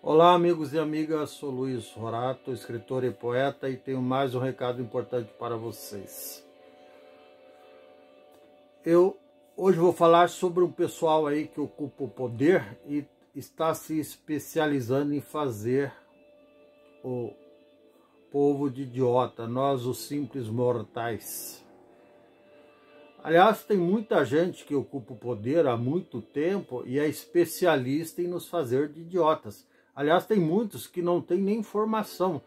Olá, amigos e amigas, sou Luiz Rorato, escritor e poeta, e tenho mais um recado importante para vocês. Eu hoje vou falar sobre um pessoal aí que ocupa o poder e está se especializando em fazer o povo de idiota, nós os simples mortais. Aliás, tem muita gente que ocupa o poder há muito tempo e é especialista em nos fazer de idiotas. Aliás, tem muitos que não têm nem formação.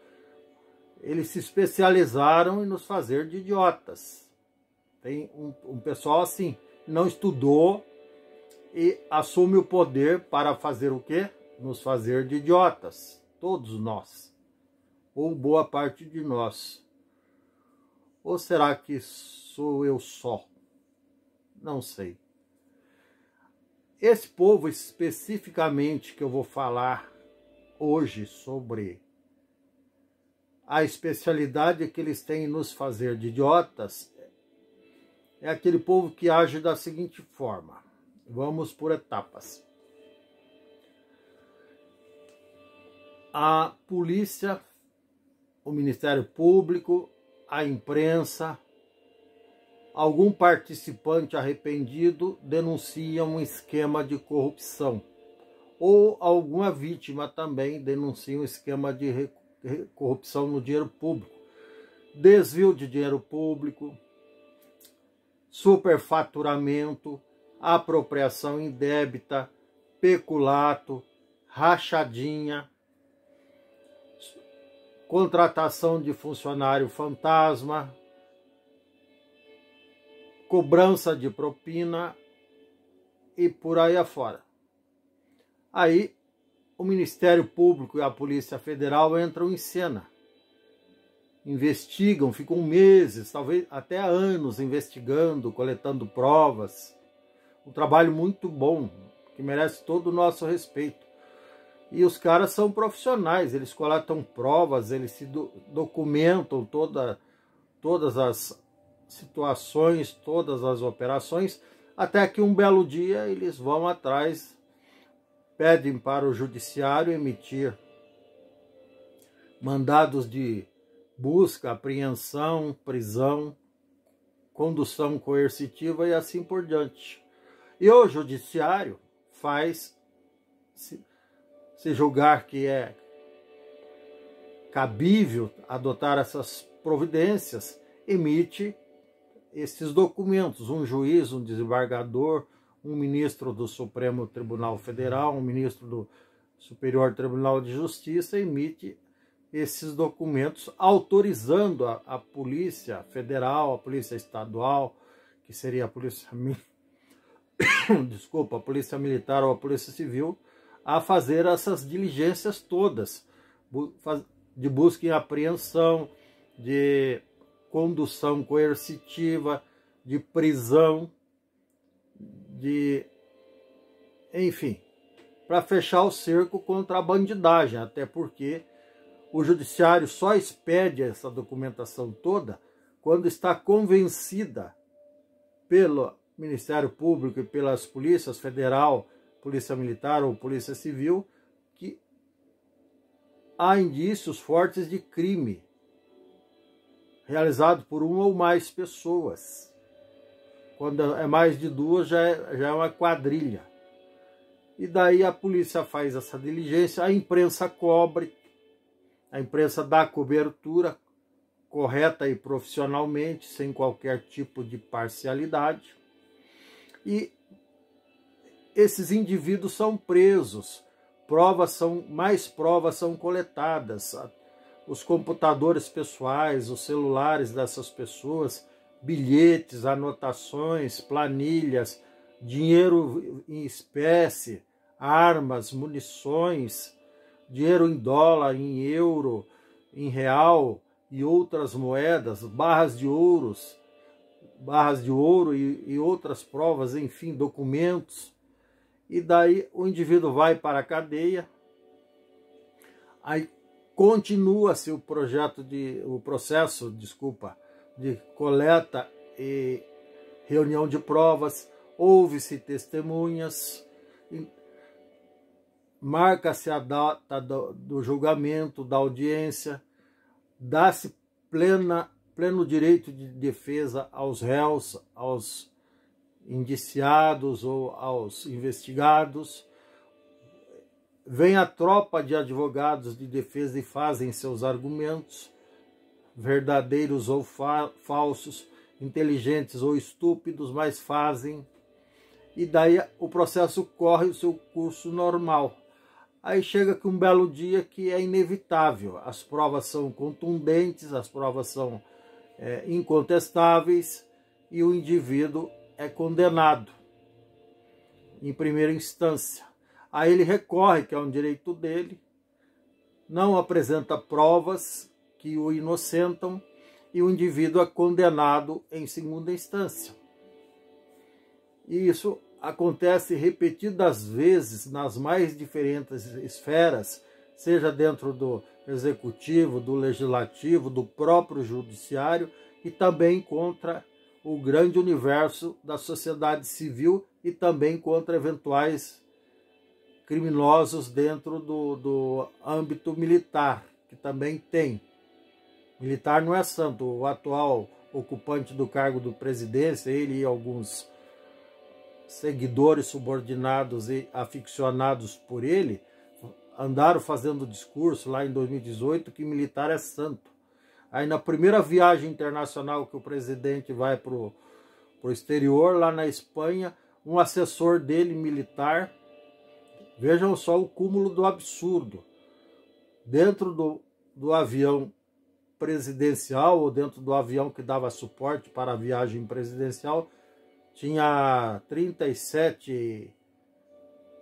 Eles se especializaram em nos fazer de idiotas. Tem um pessoal assim, não estudou e assume o poder para fazer o quê? Nos fazer de idiotas. Todos nós. Ou boa parte de nós. Ou será que sou eu só? Não sei. Esse povo especificamente que eu vou falar hoje sobre a especialidade que eles têm em nos fazer de idiotas é aquele povo que age da seguinte forma. Vamos por etapas. A polícia, o Ministério Público, a imprensa, algum participante arrependido denuncia um esquema de corrupção. Ou alguma vítima também denuncia um esquema de corrupção no dinheiro público. Desvio de dinheiro público, superfaturamento, apropriação indébita, peculato, rachadinha, contratação de funcionário fantasma, cobrança de propina e por aí afora. Aí o Ministério Público e a Polícia Federal entram em cena. Investigam, ficam meses, talvez até anos investigando, coletando provas. Um trabalho muito bom, que merece todo o nosso respeito. E os caras são profissionais, eles coletam provas, eles se documentam todas as situações, todas as operações, até que um belo dia eles vão atrás, pedem para o judiciário emitir mandados de busca, apreensão, prisão, condução coercitiva e assim por diante. E o judiciário faz, se julgar que é cabível adotar essas providências, emite esses documentos, um juiz, um desembargador, um ministro do Supremo Tribunal Federal, um ministro do Superior Tribunal de Justiça emite esses documentos autorizando a Polícia Federal, a Polícia Estadual, que seria a Polícia a Polícia Militar ou a Polícia Civil, a fazer essas diligências todas, de busca e apreensão, de condução coercitiva, de prisão, enfim, para fechar o cerco contra a bandidagem, até porque o judiciário só expede essa documentação toda quando está convencida pelo Ministério Público e pelas polícias federal, Polícia Militar ou Polícia Civil que há indícios fortes de crime realizado por uma ou mais pessoas. Quando é mais de duas, já é uma quadrilha. E daí a polícia faz essa diligência, a imprensa cobre, a imprensa dá cobertura correta e profissionalmente, sem qualquer tipo de parcialidade. E esses indivíduos são presos, mais provas são coletadas, os computadores pessoais, os celulares dessas pessoas, bilhetes, anotações, planilhas, dinheiro em espécie, armas, munições, dinheiro em dólar, em euro, em real e outras moedas, barras de ouro e outras provas, enfim, documentos. E daí o indivíduo vai para a cadeia, aí continua-se o processo de coleta e reunião de provas, ouve-se testemunhas, marca-se a data do julgamento, da audiência, dá-se pleno direito de defesa aos réus, aos indiciados ou aos investigados. Vem a tropa de advogados de defesa e fazem seus argumentos, verdadeiros ou falsos, inteligentes ou estúpidos, mas fazem. E daí o processo corre o seu curso normal. Aí chega que um belo dia que é inevitável. As provas são contundentes, as provas são incontestáveis e o indivíduo é condenado em primeira instância. Aí ele recorre, que é um direito dele, não apresenta provas que o inocentam e o indivíduo é condenado em segunda instância. E isso acontece repetidas vezes nas mais diferentes esferas, seja dentro do executivo, do legislativo, do próprio judiciário e também contra o grande universo da sociedade civil e também contra eventuais criminosos dentro do âmbito militar, que também tem. Militar não é santo. O atual ocupante do cargo do presidência, ele e alguns seguidores subordinados e aficionados por ele, andaram fazendo discurso lá em 2018 que militar é santo. Aí na primeira viagem internacional que o presidente vai para o exterior, lá na Espanha, um assessor dele, militar, vejam só o cúmulo do absurdo, dentro do avião presidencial, ou dentro do avião que dava suporte para a viagem presidencial, tinha 37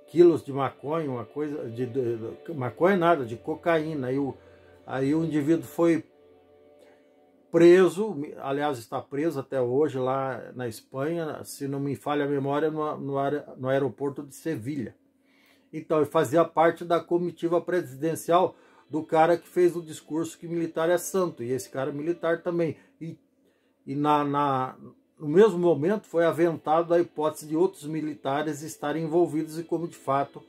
quilos de maconha, uma coisa de maconha nada, de cocaína. Aí o indivíduo foi preso, aliás está preso até hoje lá na Espanha, se não me falha a memória, no aeroporto de Sevilha. Então ele fazia parte da comitiva presidencial do cara que fez o discurso que militar é santo, e esse cara militar também. E no mesmo momento foi aventado a hipótese de outros militares estarem envolvidos, e como de fato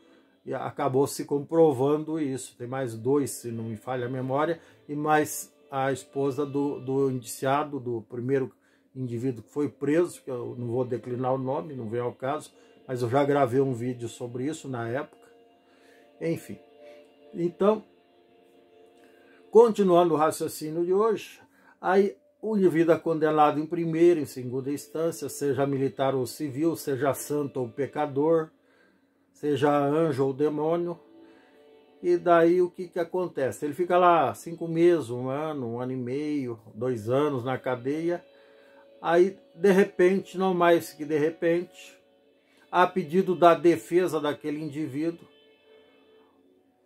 acabou se comprovando isso. Tem mais 2, se não me falha a memória, e mais a esposa do indiciado, do primeiro indivíduo que foi preso, que eu não vou declinar o nome, não vem ao caso, mas eu já gravei um vídeo sobre isso na época. Enfim, então, continuando o raciocínio de hoje, aí o indivíduo é condenado em primeira, em segunda instância, seja militar ou civil, seja santo ou pecador, seja anjo ou demônio. E daí o que acontece? Ele fica lá 5 meses, 1 ano e meio, 2 anos na cadeia. Aí, de repente, não mais que de repente, a pedido da defesa daquele indivíduo,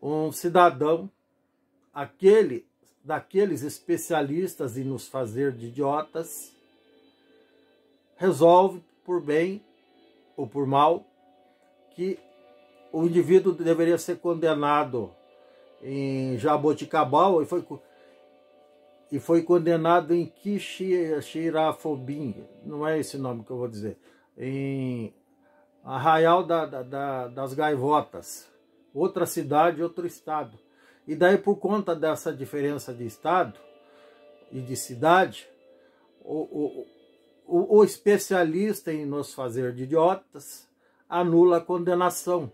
um cidadão, daqueles especialistas em nos fazer de idiotas, resolve, por bem ou por mal, que o indivíduo deveria ser condenado em Jaboticabal e foi condenado em Quixirafobim, não é esse nome que eu vou dizer, em Arraial das Gaivotas, outra cidade, outro estado. E daí, por conta dessa diferença de estado e de cidade, o especialista em nos fazer de idiotas anula a condenação.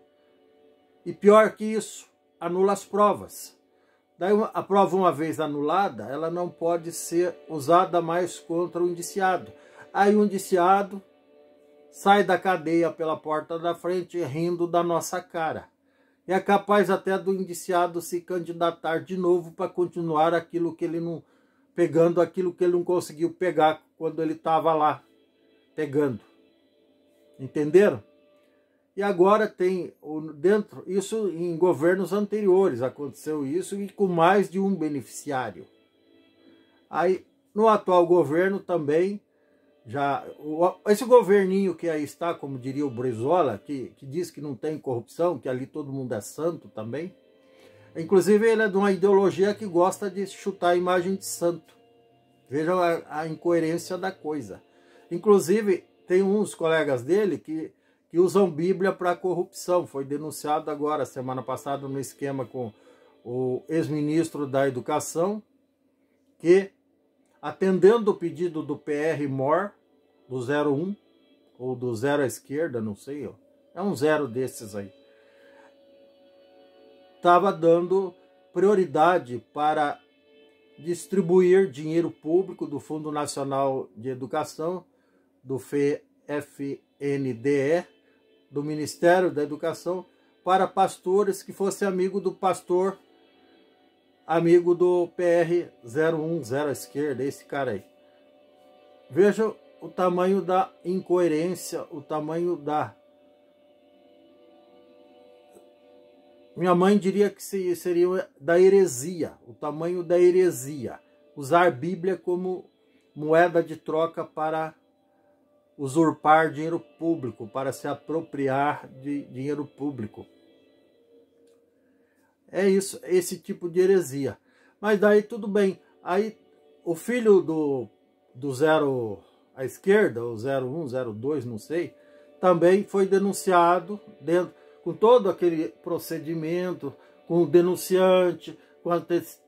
E pior que isso, anula as provas. Daí a prova, uma vez anulada, ela não pode ser usada mais contra o indiciado. Aí o indiciado sai da cadeia pela porta da frente rindo da nossa cara. E é capaz até do indiciado se candidatar de novo para continuar aquilo que ele não, pegando aquilo que ele não conseguiu pegar quando ele estava lá pegando. Entenderam? E agora tem dentro, isso em governos anteriores aconteceu isso, e com mais de um beneficiário. Aí no atual governo também, esse governinho que aí está, como diria o Brizola, que diz que não tem corrupção, que ali todo mundo é santo também. Inclusive ele é de uma ideologia que gosta de chutar a imagem de santo. Vejam a incoerência da coisa. Inclusive tem uns colegas dele que que usam Bíblia para corrupção. Foi denunciado agora, semana passada, no esquema com o ex-ministro da Educação, que, atendendo o pedido do PR Mor, do 01, ou do 0 à esquerda, não sei, ó, é um 0 desses aí, estava dando prioridade para distribuir dinheiro público do Fundo Nacional de Educação, do FNDE, do Ministério da Educação, para pastores que fossem amigo do pastor, amigo do PR 01, 0 à esquerda, esse cara aí. Veja o tamanho da incoerência, o tamanho da... Minha mãe diria que seria da heresia, o tamanho da heresia. Usar a Bíblia como moeda de troca para usurpar dinheiro público, para se apropriar de dinheiro público. É isso, esse tipo de heresia. Mas daí tudo bem. Aí o filho do 0 à esquerda, o 01, 02, não sei, também foi denunciado com todo aquele procedimento, com o denunciante, com as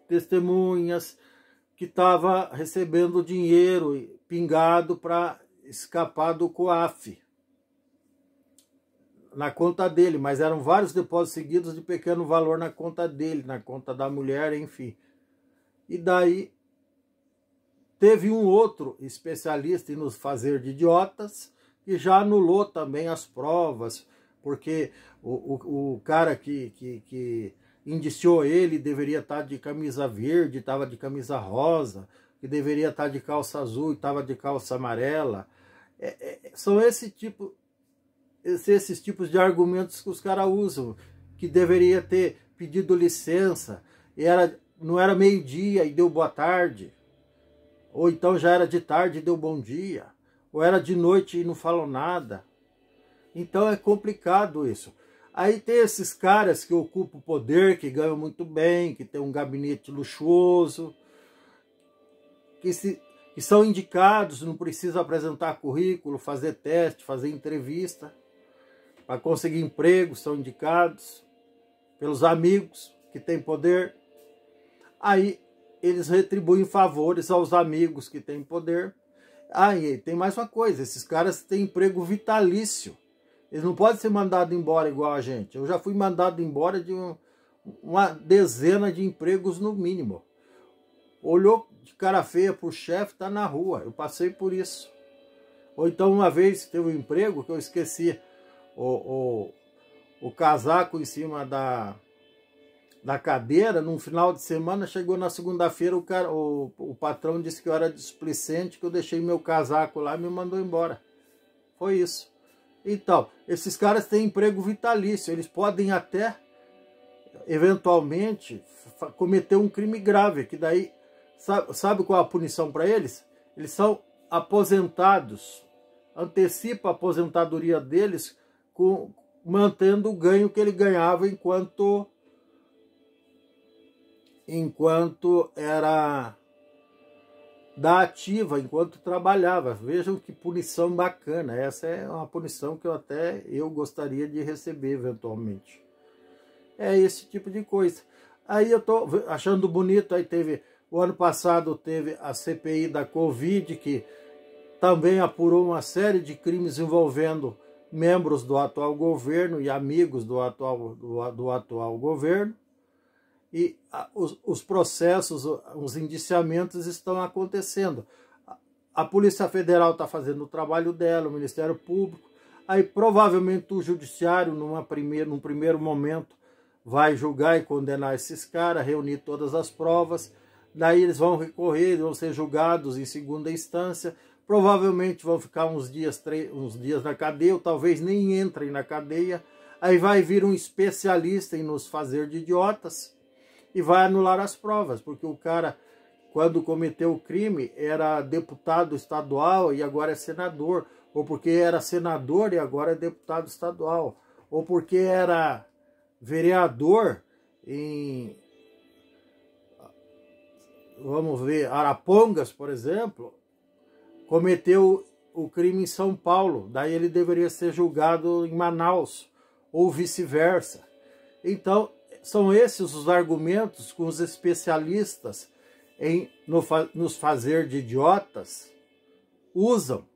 testemunhas, que estava recebendo dinheiro pingado para escapar do COAF na conta dele, mas eram vários depósitos seguidos de pequeno valor na conta dele, na conta da mulher, enfim. E daí teve um outro especialista em nos fazer de idiotas que já anulou também as provas, porque o cara que indiciou ele deveria estar de camisa verde, estava de camisa rosa, que deveria estar de calça azul e estava de calça amarela. São esses tipos de argumentos que os caras usam, que deveria ter pedido licença, não era meio-dia e deu boa tarde, ou então já era de tarde e deu bom dia, ou era de noite e não falou nada. Então é complicado isso. Aí tem esses caras que ocupam o poder, que ganham muito bem, que tem um gabinete luxuoso, que são indicados, não precisa apresentar currículo, fazer teste, fazer entrevista, para conseguir emprego, são indicados pelos amigos que têm poder. Aí eles retribuem favores aos amigos que têm poder. Aí tem mais uma coisa, esses caras têm emprego vitalício. Eles não podem ser mandados embora igual a gente. Eu já fui mandado embora de uma dezena de empregos no mínimo. Olhou de cara feia pro chefe, tá na rua. Eu passei por isso. Ou então uma vez teve um emprego que eu esqueci o casaco em cima da cadeira, num final de semana, chegou na segunda-feira, o patrão disse que eu era displicente, que eu deixei meu casaco lá e me mandou embora. Foi isso. Então, esses caras têm emprego vitalício, eles podem até, eventualmente, cometer um crime grave, que daí, sabe qual é a punição para eles? Eles são aposentados, antecipa a aposentadoria deles, mantendo o ganho que ele ganhava enquanto era da ativa, enquanto trabalhava. Vejam que punição bacana. Essa é uma punição que eu gostaria de receber eventualmente. É esse tipo de coisa. Aí eu tô achando bonito, aí o ano passado teve a CPI da Covid, que também apurou uma série de crimes envolvendo membros do atual governo e amigos do atual governo. E os processos, os indiciamentos estão acontecendo. A Polícia Federal está fazendo o trabalho dela, o Ministério Público. Aí provavelmente o Judiciário, num primeiro momento, vai julgar e condenar esses caras, reunir todas as provas. Daí eles vão recorrer, vão ser julgados em segunda instância. Provavelmente vão ficar uns dias na cadeia, ou talvez nem entrem na cadeia. Aí vai vir um especialista em nos fazer de idiotas e vai anular as provas, porque o cara, quando cometeu o crime, era deputado estadual e agora é senador, ou porque era senador e agora é deputado estadual, ou porque era vereador em, vamos ver, Arapongas, por exemplo, cometeu o crime em São Paulo, daí ele deveria ser julgado em Manaus, ou vice-versa. Então, são esses os argumentos que os especialistas em nos fazer de idiotas usam.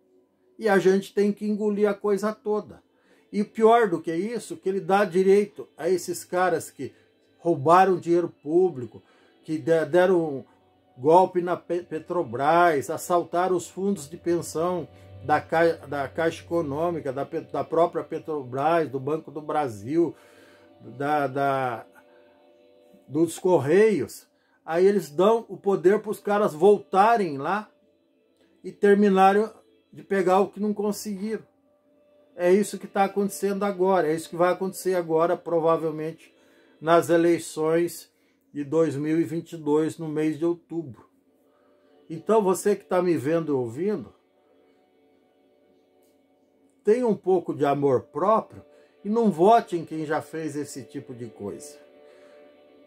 E a gente tem que engolir a coisa toda. E pior do que isso, que ele dá direito a esses caras que roubaram dinheiro público, que deram golpe na Petrobras, assaltaram os fundos de pensão da Caixa Econômica, da própria Petrobras, do Banco do Brasil, dos Correios. Aí eles dão o poder para os caras voltarem lá e terminarem de pegar o que não conseguiram. É isso que está acontecendo agora, é isso que vai acontecer agora, provavelmente, nas eleições de 2022, no mês de outubro. Então, você que está me vendo e ouvindo, tenha um pouco de amor próprio e não vote em quem já fez esse tipo de coisa.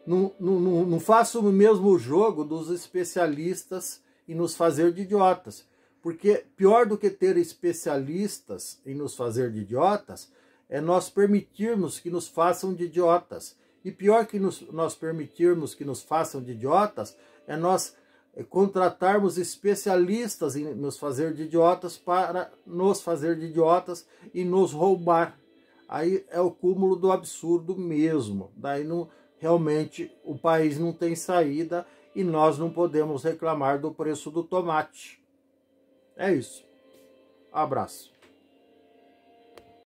Não faça o mesmo jogo dos especialistas em nos fazer de idiotas. Porque pior do que ter especialistas em nos fazer de idiotas é nós permitirmos que nos façam de idiotas. E pior que nós permitirmos que nos façam de idiotas é nós contratarmos especialistas em nos fazer de idiotas para nos fazer de idiotas e nos roubar. Aí é o cúmulo do absurdo mesmo. Daí realmente o país não tem saída e nós não podemos reclamar do preço do tomate. É isso. Abraço.